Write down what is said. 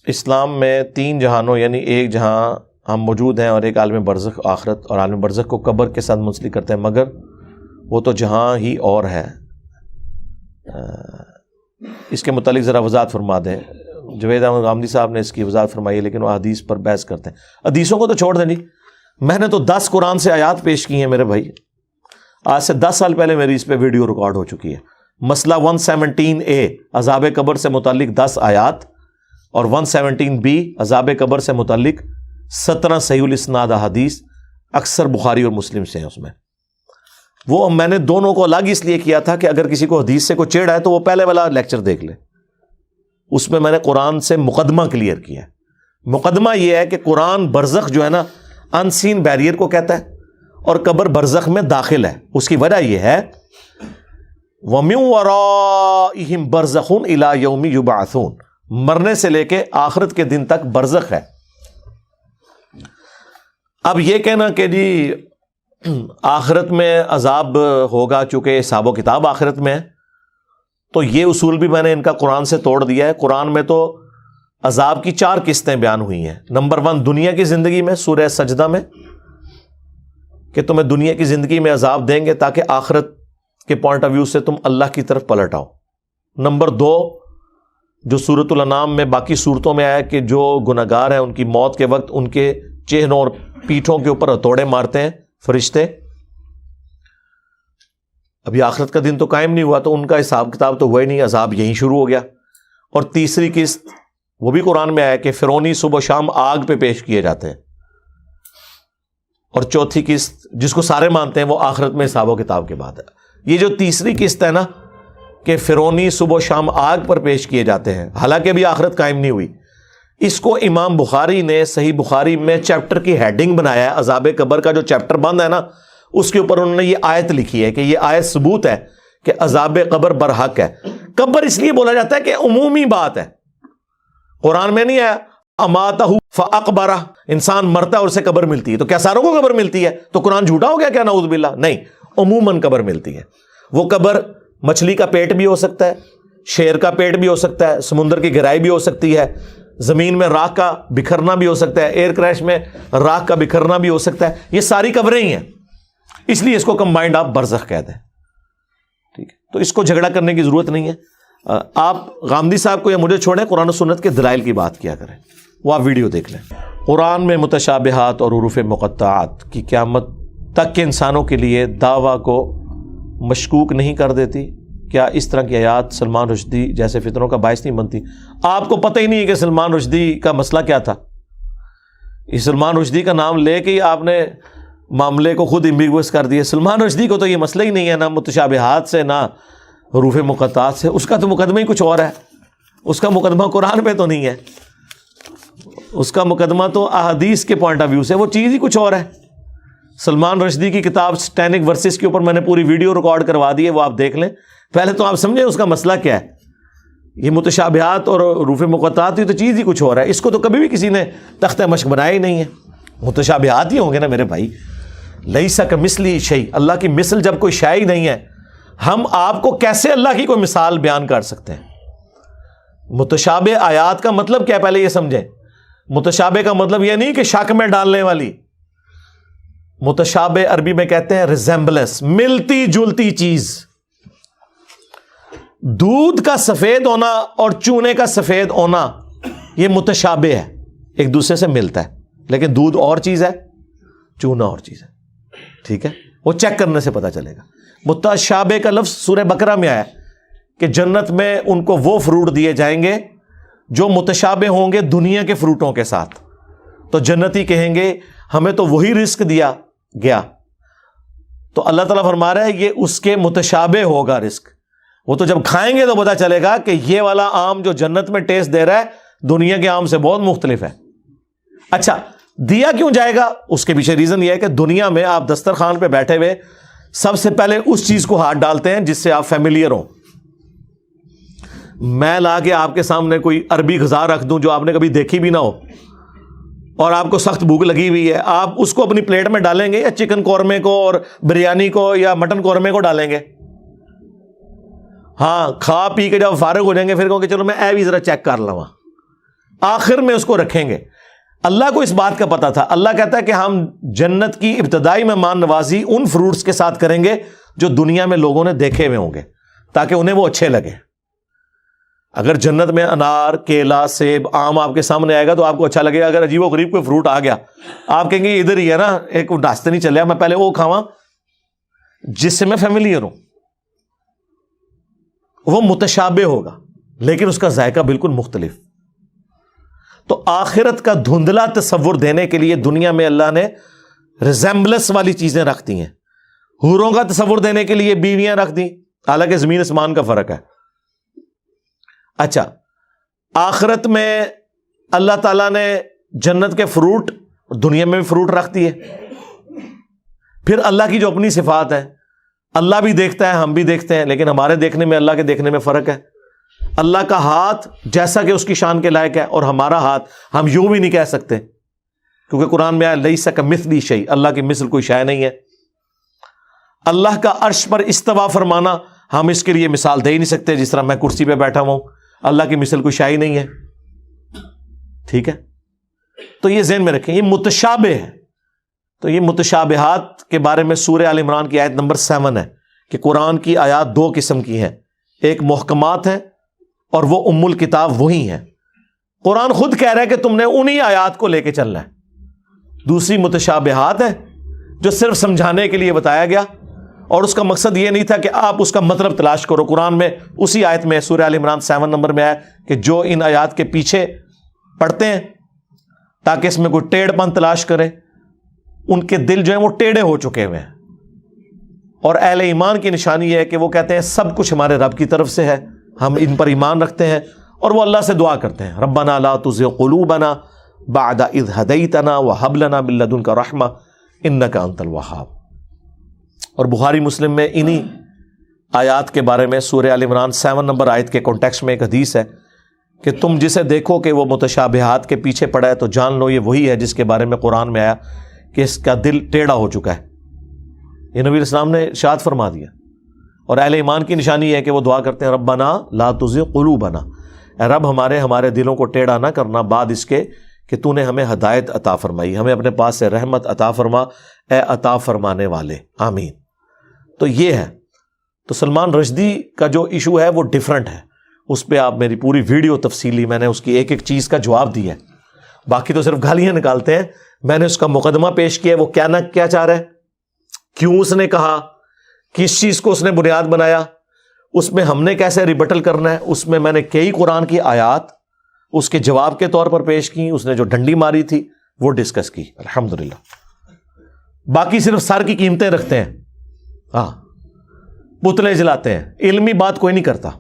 اسلام میں تین جہانوں یعنی ایک جہاں ہم موجود ہیں اور ایک عالم برزخ آخرت، اور عالم برزخ کو قبر کے ساتھ منسلک کرتے ہیں، مگر وہ تو جہاں ہی اور ہے۔ اس کے متعلق ذرا وضاحت فرما دیں۔ جوید احمد غامدی صاحب نے اس کی وضاحت فرمائی ہے، لیکن وہ حدیث پر بحث کرتے ہیں۔ حدیثوں کو تو چھوڑ دیں جی، میں نے تو 10 قرآن سے آیات پیش کی ہیں میرے بھائی، آج سے 10 سال پہلے میری اس پہ ویڈیو ریکارڈ ہو چکی ہے۔ مسئلہ 117A عذاب قبر سے متعلق 10 آیات، اور 117B عذاب قبر سے متعلق 17 صحیح الاسناد احادیث، اکثر بخاری اور مسلم سے ہیں۔ اس میں وہ میں نے دونوں کو الگ اس لیے کیا تھا کہ اگر کسی کو حدیث سے کوئی چیڑا ہے تو وہ پہلے والا لیکچر دیکھ لے، اس میں نے قرآن سے مقدمہ کلیئر کیا ہے۔ مقدمہ یہ ہے کہ قرآن برزخ جو ہے نا ان سین بیریئر کو کہتا ہے، اور قبر برزخ میں داخل ہے۔ اس کی وجہ یہ ہے وَمِن وَرَائِهِمْ بَرْزَخٌ إِلَى يَوْمِ يُبْعَثُونَ، مرنے سے لے کے آخرت کے دن تک برزخ ہے۔ اب یہ کہنا کہ جی آخرت میں عذاب ہوگا چونکہ حساب و کتاب آخرت میں ہے، تو یہ اصول بھی میں نے ان کا قرآن سے توڑ دیا ہے۔ قرآن میں تو عذاب کی 4 قسطیں بیان ہوئی ہیں۔ نمبر 1 دنیا کی زندگی میں، سورہ سجدہ میں، کہ تمہیں دنیا کی زندگی میں عذاب دیں گے تاکہ آخرت کے پوائنٹ آف ویو سے تم اللہ کی طرف پلٹ آؤ۔ نمبر 2 جو سورۃ الانعام میں باقی صورتوں میں آیا کہ جو گناہگار ہیں ان کی موت کے وقت ان کے چہروں اور پیٹھوں کے اوپر ہتھوڑے مارتے ہیں فرشتے۔ ابھی آخرت کا دن تو قائم نہیں ہوا تو ان کا حساب کتاب تو ہوا ہی نہیں، عذاب یہیں شروع ہو گیا۔ اور تیسری قسط وہ بھی قرآن میں آیا کہ فرعونی صبح و شام آگ پہ پیش کیے جاتے ہیں۔ اور چوتھی قسط جس کو سارے مانتے ہیں وہ آخرت میں حساب و کتاب کے بعد ہے۔ یہ جو تیسری قسط ہے نا کہ فرعونی صبح و شام آگ پر پیش کیے جاتے ہیں، حالانکہ بھی آخرت قائم نہیں ہوئی، اس کو امام بخاری نے صحیح بخاری میں چیپٹر کی ہیڈنگ بنایا ہے۔ عذاب قبر کا جو چیپٹر بند ہے نا اس کے اوپر انہوں نے یہ آیت لکھی ہے کہ یہ آیت ثبوت ہے کہ عذاب قبر برحق ہے۔ قبر اس لیے بولا جاتا ہے کہ عمومی بات ہے، قرآن میں نہیں ہے اماتہ فاقبرہ، انسان مرتا ہے اور اسے قبر ملتی ہے، تو کیا ساروں کو قبر ملتی ہے؟ تو قرآن جھوٹا ہو گیا کیا؟ نعوذ باللہ، نہیں، عموماً قبر ملتی ہے۔ وہ قبر مچھلی کا پیٹ بھی ہو سکتا ہے، شیر کا پیٹ بھی ہو سکتا ہے، سمندر کی گہرائی بھی ہو سکتی ہے، زمین میں راکھ کا بکھرنا بھی ہو سکتا ہے، ایئر کریش میں راکھ کا بکھرنا بھی ہو سکتا ہے۔ یہ ساری قبریں ہی ہیں، اس لیے اس کو کمبائنڈ آپ برزخ کہتے ہیں، ٹھیک ہے؟ تو اس کو جھگڑا کرنے کی ضرورت نہیں ہے۔ آپ غامدی صاحب کو یا مجھے چھوڑیں، قرآن و سنت کے دلائل کی بات کیا کریں، وہ آپ ویڈیو دیکھ لیں۔ قرآن میں متشابہات اور حروف مقطعات کی قیامت تک کے انسانوں کے لیے دعویٰ کو مشکوک نہیں کر دیتی؟ کیا اس طرح کی آیات سلمان رشدی جیسے فتنوں کا باعث نہیں بنتی؟ آپ کو پتہ ہی نہیں ہے کہ سلمان رشدی کا مسئلہ کیا تھا۔ اس سلمان رشدی کا نام لے کے ہی آپ نے معاملے کو خود ایمبیگوس کر دیا۔ سلمان رشدی کو تو یہ مسئلہ ہی نہیں ہے، نہ متشابہات سے نہ حروف مقطعات سے، اس کا تو مقدمہ ہی کچھ اور ہے، اس کا مقدمہ قرآن پہ تو نہیں ہے، اس کا مقدمہ تو احادیث کے پوائنٹ آف ویو سے وہ چیز ہی کچھ اور ہے۔ سلمان رشدی کی کتاب سٹینک ورسز کے اوپر میں نے پوری ویڈیو ریکارڈ کروا دی ہے، وہ آپ دیکھ لیں۔ پہلے تو آپ سمجھیں اس کا مسئلہ کیا ہے۔ یہ متشابہات اور حروف مقطعات یہ تو چیز ہی کچھ اور ہے، اس کو تو کبھی بھی کسی نے تختہ مشق بنایا ہی نہیں ہے۔ متشابہات ہی ہوں گے نا میرے بھائی، لیسا کمثلہ شیء، اللہ کی مثل جب کوئی شے ہی نہیں ہے، ہم آپ کو کیسے اللہ کی کوئی مثال بیان کر سکتے ہیں؟ متشابہ آیات کا مطلب کیا ہے پہلے یہ سمجھیں۔ متشابہ کا مطلب یہ نہیں کہ شک میں ڈالنے والی، متشابہ عربی میں کہتے ہیں ریزمبلنس، ملتی جلتی چیز۔ دودھ کا سفید ہونا اور چونے کا سفید ہونا یہ متشابہ ہے، ایک دوسرے سے ملتا ہے، لیکن دودھ اور چیز ہے، چونا اور چیز ہے، ٹھیک ہے؟ وہ چیک کرنے سے پتا چلے گا۔ متشابہ کا لفظ سورہ بقرہ میں آیا کہ جنت میں ان کو وہ فروٹ دیے جائیں گے جو متشابہ ہوں گے دنیا کے فروٹوں کے ساتھ، تو جنتی کہیں گے ہمیں تو وہی رزق دیا گیا، تو اللہ تعالیٰ فرما رہا ہے یہ اس کے متشابہ ہوگا رزق، وہ تو جب کھائیں گے تو پتا چلے گا کہ یہ والا آم جو جنت میں ٹیسٹ دے رہا ہے دنیا کے آم سے بہت مختلف ہے۔ اچھا دیا کیوں جائے گا؟ اس کے پیچھے ریزن یہ ہے کہ دنیا میں آپ دسترخوان پہ بیٹھے ہوئے سب سے پہلے اس چیز کو ہاتھ ڈالتے ہیں جس سے آپ فیملیئر ہوں۔ میں لا کے آپ کے سامنے کوئی عربی غذا رکھ دوں جو آپ نے کبھی دیکھی بھی نہ ہو اور آپ کو سخت بھوک لگی ہوئی ہے، آپ اس کو اپنی پلیٹ میں ڈالیں گے یا چکن قورمے کو اور بریانی کو یا مٹن قورمے کو ڈالیں گے؟ ہاں، کھا پی کے جب فارغ ہو جائیں گے پھر کہوں کہ چلو میں اے بھی ذرا چیک کر لوں، آخر میں اس کو رکھیں گے. اللہ کو اس بات کا پتا تھا. اللہ کہتا ہے کہ ہم جنت کی ابتدائی مہمان نوازی ان فروٹس کے ساتھ کریں گے جو دنیا میں لوگوں نے دیکھے ہوئے ہوں گے تاکہ انہیں وہ اچھے لگے. اگر جنت میں انار، کیلا، سیب، آم آپ کے سامنے آئے گا تو آپ کو اچھا لگے گا. اگر عجیب و غریب کوئی فروٹ آ گیا آپ کہیں گے ادھر ہی ہے نا، ایک راستے نہیں چلے، میں پہلے وہ کھاواں جس سے میں فیملیئر ہوں. وہ متشابہ ہوگا لیکن اس کا ذائقہ بالکل مختلف. تو آخرت کا دھندلا تصور دینے کے لیے دنیا میں اللہ نے ریزمبلنس والی چیزیں رکھ دی ہیں. حوروں کا تصور دینے کے لیے بیویاں رکھ دی، حالانکہ زمین آسمان کا فرق ہے. اچھا، آخرت میں اللہ تعالیٰ نے جنت کے فروٹ دنیا میں بھی فروٹ رکھ دیے. پھر اللہ کی جو اپنی صفات ہے، اللہ بھی دیکھتا ہے، ہم بھی دیکھتے ہیں، لیکن ہمارے دیکھنے میں اللہ کے دیکھنے میں فرق ہے. اللہ کا ہاتھ جیسا کہ اس کی شان کے لائق ہے، اور ہمارا ہاتھ ہم یوں بھی نہیں کہہ سکتے کیونکہ قرآن میں آیا لیس کمثلہ شیء، اللہ کی مثل کوئی شے نہیں ہے. اللہ کا عرش پر استوا فرمانا ہم اس کے لیے مثال دے ہی نہیں سکتے، جس طرح میں کرسی پہ بیٹھا ہوں، اللہ کی مثل کوئی شے ہی نہیں ہے. ٹھیک ہے، تو یہ ذہن میں رکھیں، یہ متشابہ ہے. تو یہ متشابہات کے بارے میں سورہ آل عمران کی آیت نمبر 7 ہے کہ قرآن کی آیات دو قسم کی ہیں، ایک محکمات ہیں اور وہ ام الکتاب وہی ہیں. قرآن خود کہہ رہا ہے کہ تم نے انہی آیات کو لے کے چلنا ہے. دوسری متشابہات ہے جو صرف سمجھانے کے لیے بتایا گیا، اور اس کا مقصد یہ نہیں تھا کہ آپ اس کا مطلب تلاش کرو. قرآن میں اسی آیت میں سورہ آل عمران 7 نمبر میں آیا کہ جو ان آیات کے پیچھے پڑھتے ہیں تاکہ اس میں کوئی ٹیڑھ پن تلاش کرے، ان کے دل جو ہیں وہ ٹیڑھے ہو چکے ہوئے ہیں. اور اہل ایمان کی نشانی یہ ہے کہ وہ کہتے ہیں سب کچھ ہمارے رب کی طرف سے ہے، ہم ان پر ایمان رکھتے ہیں، اور وہ اللہ سے دعا کرتے ہیں ربنا لا تزغ قلوبنا بعد اذ ہدیتنا وہب لنا من لدنک رحمہ انک انت الوہاب. اور بخاری مسلم میں انہی آیات کے بارے میں سورہ آل عمران 7 نمبر آیت کے کانٹیکسٹ میں ایک حدیث ہے کہ تم جسے دیکھو کہ وہ متشابہات کے پیچھے پڑا ہے تو جان لو یہ وہی ہے جس کے بارے میں قرآن میں آیا کہ اس کا دل ٹیڑھا ہو چکا ہے. یہ نبی اسلام نے ارشاد فرما دیا. اور اہل ایمان کی نشانی یہ ہے کہ وہ دعا کرتے ہیں ربنا لا تزغ قلوبنا، اے رب ہمارے دلوں کو ٹیڑھا نہ کرنا بعد اس کے کہ تو نے ہمیں ہدایت عطا فرمائی، ہمیں اپنے پاس سے رحمت عطا فرما اے عطا فرمانے والے، آمین. تو یہ ہے. تو سلمان رشدی کا جو ایشو ہے وہ ڈیفرنٹ ہے، اس پہ آپ میری پوری ویڈیو تفصیلی، میں نے اس کی ایک ایک چیز کا جواب دیا ہے. باقی تو صرف گالیاں نکالتے ہیں. میں نے اس کا مقدمہ پیش کیا، وہ کیا چاہ رہا ہے، کیوں اس نے کہا، کس چیز کو اس نے بنیاد بنایا، اس میں ہم نے کیسے ریبٹل کرنا ہے. اس میں نے کئی قرآن کی آیات اس کے جواب کے طور پر پیش کی، اس نے جو ڈنڈی ماری تھی وہ ڈسکس کی الحمدللہ. باقی صرف سر کی قیمتیں رکھتے ہیں، ہاں پتلے جلاتے ہیں، علمی بات کوئی نہیں کرتا.